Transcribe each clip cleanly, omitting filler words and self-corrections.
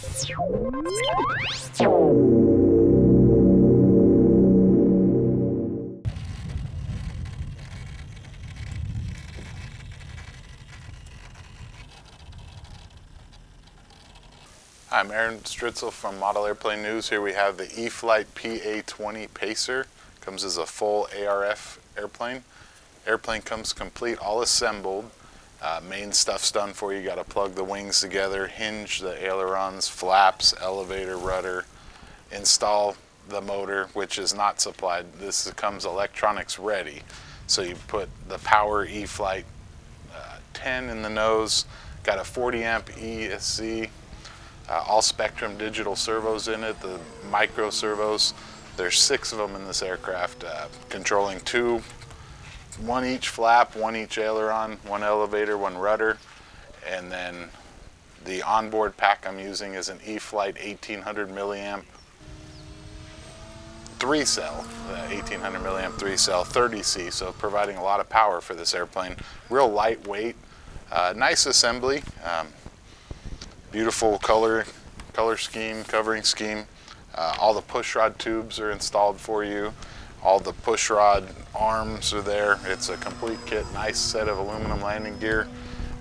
I'm Aaron Stritzel from Model Airplane News. Here we have the flite PA-20 Pacer. Comes as a full ARF airplane. Airplane comes complete, all assembled. Main stuff's done for you. You got to plug the wings together, hinge the ailerons, flaps, elevator, rudder, install the motor, which is not supplied. This comes electronics ready. So you put the power flite 10 in the nose, got a 40 amp ESC. All spectrum digital servos in it, the micro servos. There's 6 of them in this aircraft, controlling 2, 1 each flap, 1 each aileron, 1 elevator, 1 rudder. And then the onboard pack I'm using is an flite 1800 milliamp 3-cell, 1800 milliamp 3-cell 30C, so providing a lot of power for this airplane. Real lightweight, nice assembly. Beautiful color scheme, covering scheme. All the push rod tubes are installed for you. All the push rod arms are there. It's a complete kit. Nice set of aluminum landing gear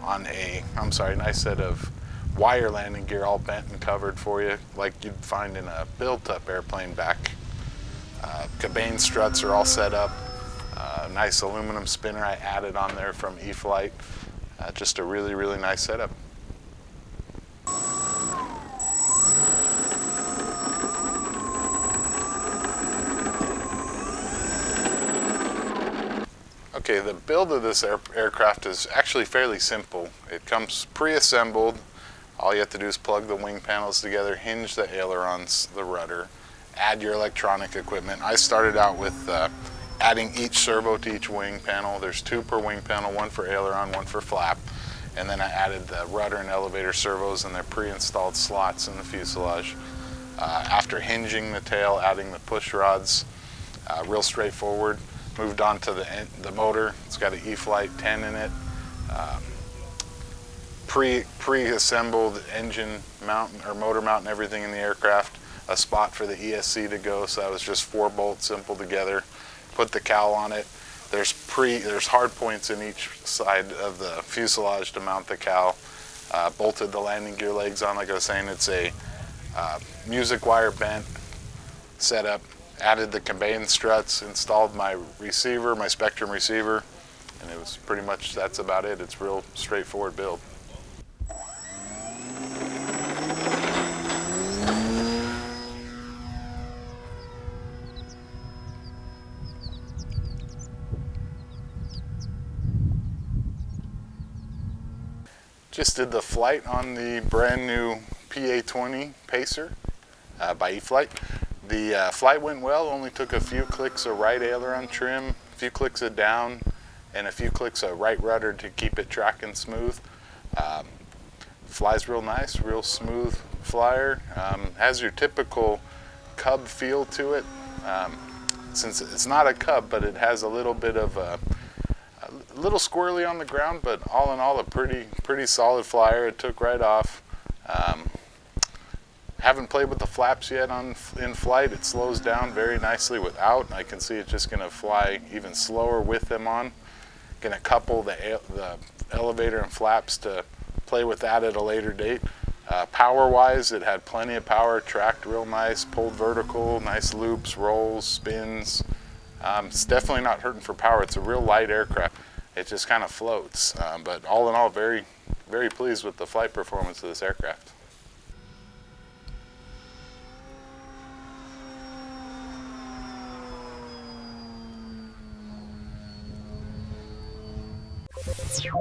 on nice set of wire landing gear, all bent and covered for you, like you'd find in a built-up airplane back. Cabane struts are all set up. Nice aluminum spinner I added on there from flite. Just a really, really nice setup. Okay, the build of this aircraft is actually fairly simple. It comes pre-assembled. All you have to do is plug the wing panels together, hinge the ailerons, the rudder, add your electronic equipment. I started out with adding each servo to each wing panel. There's 2 per wing panel, 1 for aileron, 1 for flap. And then I added the rudder and elevator servos and their pre-installed slots in the fuselage. After hinging the tail, adding the push rods, real straightforward. Moved on to the motor. It's got an flite 10 in it. Pre-assembled engine mount or motor mount and everything in the aircraft. A spot for the ESC to go, so that was just 4 bolts simple together. Put the cowl on it. There's hard points in each side of the fuselage to mount the cowl. Bolted the landing gear legs on, like I was saying. It's a music wire bent setup. Added the cabane struts, installed my receiver, my Spectrum receiver, and it was pretty much, that's about it. It's real straightforward build. Just did the flight on the brand new PA-20 Pacer by flite. The flight went well, only took a few clicks of right aileron trim, a few clicks of down, and a few clicks of right rudder to keep it tracking smooth. Flies real nice, real smooth flyer. Has your typical Cub feel to it. Since it's not a Cub, but it has a little bit of a little squirrely on the ground, but all in all a pretty solid flyer. It took right off. Haven't played with the flaps yet in flight. It slows down very nicely without. I can see it's just going to fly even slower with them on. Going to couple the elevator and flaps to play with that at a later date. Power-wise, it had plenty of power, tracked real nice, pulled vertical, nice loops, rolls, spins. It's definitely not hurting for power. It's a real light aircraft. It just kind of floats. But all in all, very, very pleased with the flight performance of this aircraft. You